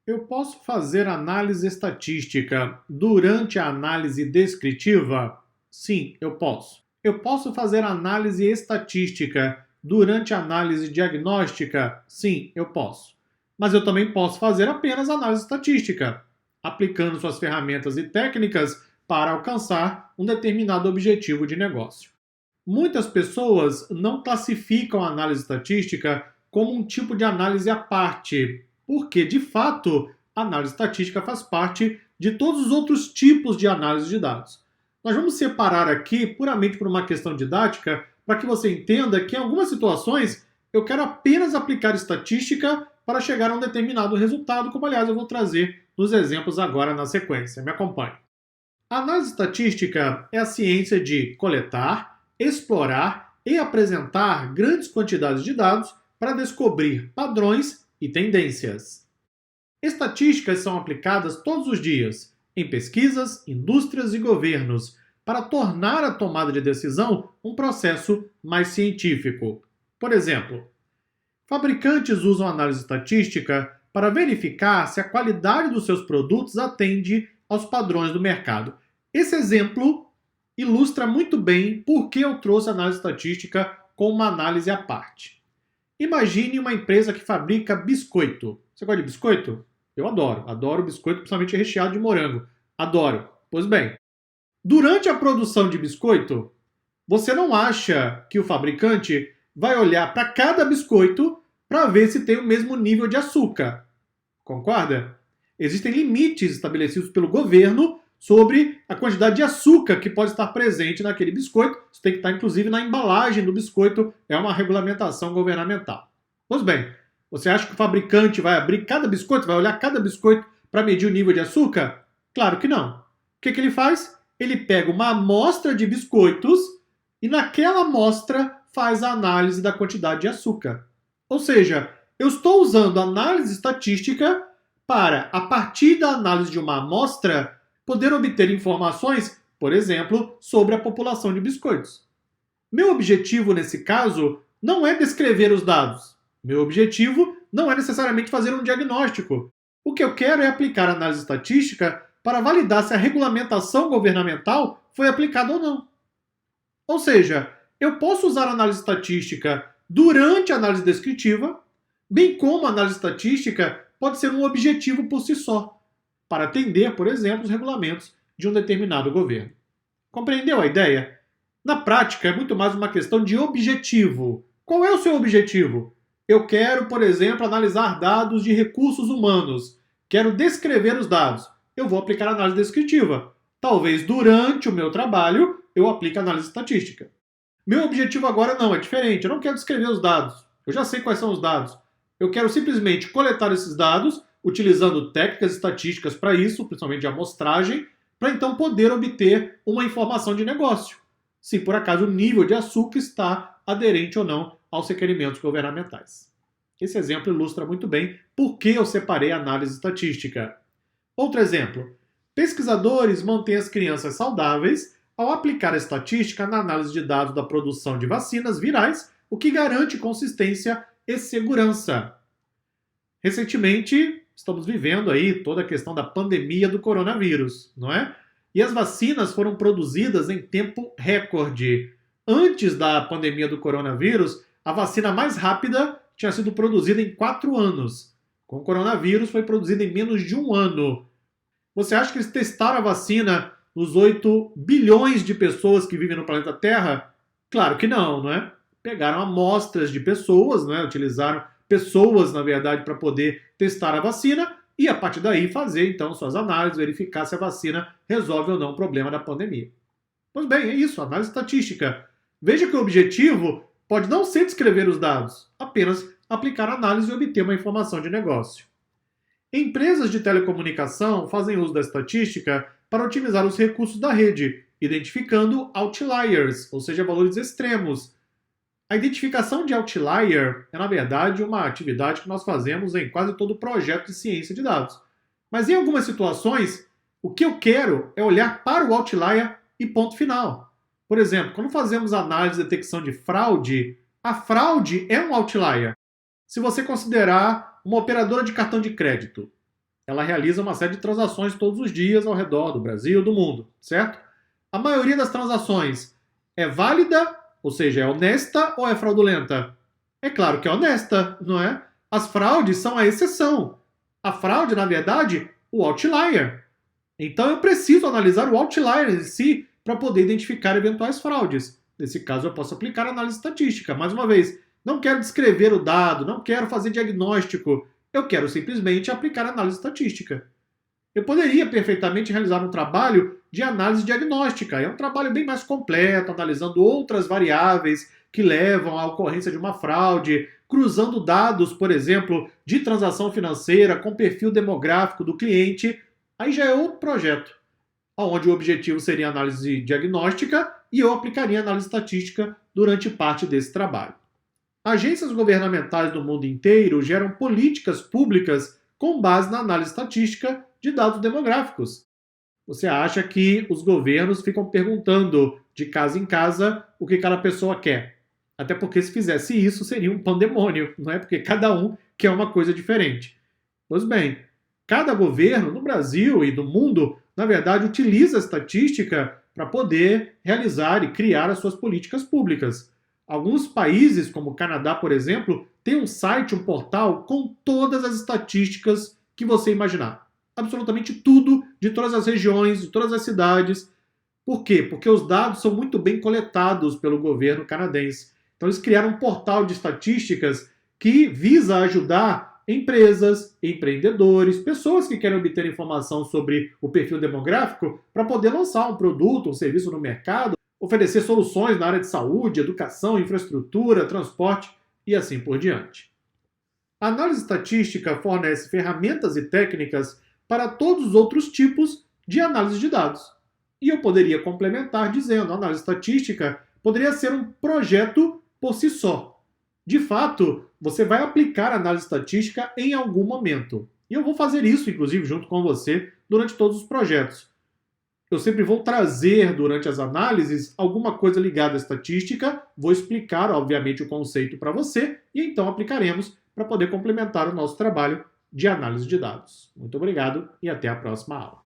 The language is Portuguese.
Eu posso fazer análise estatística durante a análise descritiva? Sim, eu posso. Eu posso fazer análise estatística durante a análise diagnóstica? Sim, eu posso. Mas eu também posso fazer apenas análise estatística, aplicando suas ferramentas e técnicas para alcançar um determinado objetivo de negócio. Muitas pessoas não classificam a análise estatística como um tipo de análise à parte, porque, de fato, a análise estatística faz parte de todos os outros tipos de análise de dados. Nós vamos separar aqui, puramente por uma questão didática, para que você entenda que, em algumas situações, eu quero apenas aplicar estatística para chegar a um determinado resultado, como, aliás, eu vou trazer nos exemplos agora na sequência. Me acompanhe. A análise estatística é a ciência de coletar, explorar e apresentar grandes quantidades de dados para descobrir padrões e tendências. Estatísticas são aplicadas todos os dias em pesquisas, indústrias e governos para tornar a tomada de decisão um processo mais científico. Por exemplo, fabricantes usam análise estatística para verificar se a qualidade dos seus produtos atende aos padrões do mercado. Esse exemplo ilustra muito bem por que eu trouxe a análise estatística como uma análise à parte. Imagine uma empresa que fabrica biscoito. Você gosta de biscoito? Eu adoro. Adoro biscoito, principalmente recheado de morango. Adoro. Pois bem, durante a produção de biscoito, você não acha que o fabricante vai olhar para cada biscoito para ver se tem o mesmo nível de açúcar. Concorda? Existem limites estabelecidos pelo governo sobre a quantidade de açúcar que pode estar presente naquele biscoito. Isso tem que estar, inclusive, na embalagem do biscoito. É uma regulamentação governamental. Pois bem, você acha que o fabricante vai abrir cada biscoito, vai olhar cada biscoito para medir o nível de açúcar? Claro que não. O que ele faz? Ele pega uma amostra de biscoitos e naquela amostra faz a análise da quantidade de açúcar. Ou seja, eu estou usando análise estatística para, a partir da análise de uma amostra, poder obter informações, por exemplo, sobre a população de biscoitos. Meu objetivo, nesse caso, não é descrever os dados. Meu objetivo não é necessariamente fazer um diagnóstico. O que eu quero é aplicar análise estatística para validar se a regulamentação governamental foi aplicada ou não. Ou seja, eu posso usar análise estatística durante a análise descritiva, bem como a análise estatística pode ser um objetivo por si só, para atender, por exemplo, os regulamentos de um determinado governo. Compreendeu a ideia? Na prática, é muito mais uma questão de objetivo. Qual é o seu objetivo? Eu quero, por exemplo, analisar dados de recursos humanos. Quero descrever os dados. Eu vou aplicar análise descritiva. Talvez durante o meu trabalho eu aplique análise estatística. Meu objetivo agora não, é diferente. Eu não quero descrever os dados. Eu já sei quais são os dados. Eu quero simplesmente coletar esses dados, utilizando técnicas estatísticas para isso, principalmente de amostragem, para então poder obter uma informação de negócio. Se por acaso o nível de açúcar está aderente ou não aos requerimentos governamentais. Esse exemplo ilustra muito bem por que eu separei a análise estatística. Outro exemplo. Pesquisadores mantêm as crianças saudáveis ao aplicar a estatística na análise de dados da produção de vacinas virais, o que garante consistência e segurança. Recentemente, estamos vivendo aí toda a questão da pandemia do coronavírus, não é? E as vacinas foram produzidas em tempo recorde. Antes da pandemia do coronavírus, a vacina mais rápida tinha sido produzida em 4 anos. Com o coronavírus, foi produzida em menos de 1 ano. Você acha que eles testaram a vacina nos 8 bilhões de pessoas que vivem no planeta Terra? Claro que não, não é? Pegaram amostras de pessoas, não é? Utilizaram pessoas, na verdade, para poder testar a vacina e, a partir daí, fazer, então, suas análises, verificar se a vacina resolve ou não o problema da pandemia. Pois bem, é isso, análise estatística. Veja que o objetivo pode não ser descrever os dados, apenas aplicar análise e obter uma informação de negócio. Empresas de telecomunicação fazem uso da estatística para otimizar os recursos da rede, identificando outliers, ou seja, valores extremos. A identificação de outlier é, na verdade, uma atividade que nós fazemos em quase todo projeto de ciência de dados. Mas em algumas situações, o que eu quero é olhar para o outlier e ponto final. Por exemplo, quando fazemos análise de detecção de fraude, a fraude é um outlier. Se você considerar uma operadora de cartão de crédito, Ela realiza uma série de transações todos os dias ao redor do Brasil, do mundo, certo? A maioria das transações é válida, ou seja, é honesta ou é fraudulenta? É claro que é honesta, não é? As fraudes são a exceção. A fraude, na verdade, o outlier. Então eu preciso analisar o outlier em si para poder identificar eventuais fraudes. Nesse caso, eu posso aplicar análise estatística. Mais uma vez, não quero descrever o dado, não quero fazer diagnóstico, eu quero simplesmente aplicar análise estatística. Eu poderia perfeitamente realizar um trabalho de análise diagnóstica. É um trabalho bem mais completo, analisando outras variáveis que levam à ocorrência de uma fraude, cruzando dados, por exemplo, de transação financeira com perfil demográfico do cliente. Aí já é outro projeto, onde o objetivo seria análise diagnóstica e eu aplicaria análise estatística durante parte desse trabalho. Agências governamentais do mundo inteiro geram políticas públicas com base na análise estatística de dados demográficos. Você acha que os governos ficam perguntando de casa em casa o que cada pessoa quer? Até porque se fizesse isso seria um pandemônio, não é? Porque cada um quer uma coisa diferente. Pois bem, cada governo no Brasil e no mundo, na verdade, utiliza a estatística para poder realizar e criar as suas políticas públicas. Alguns países, como o Canadá, por exemplo, têm um site, um portal com todas as estatísticas que você imaginar. Absolutamente tudo de todas as regiões, de todas as cidades. Por quê? Porque os dados são muito bem coletados pelo governo canadense. Então eles criaram um portal de estatísticas que visa ajudar empresas, empreendedores, pessoas que querem obter informação sobre o perfil demográfico para poder lançar um produto, um serviço no mercado, oferecer soluções na área de saúde, educação, infraestrutura, transporte e assim por diante. A análise estatística fornece ferramentas e técnicas para todos os outros tipos de análise de dados. E eu poderia complementar dizendo, a análise estatística poderia ser um projeto por si só. De fato, você vai aplicar a análise estatística em algum momento. E eu vou fazer isso, inclusive, junto com você, durante todos os projetos. Eu sempre vou trazer, durante as análises, alguma coisa ligada à estatística, vou explicar, obviamente, o conceito para você, e então aplicaremos para poder complementar o nosso trabalho de análise de dados. Muito obrigado e até a próxima aula.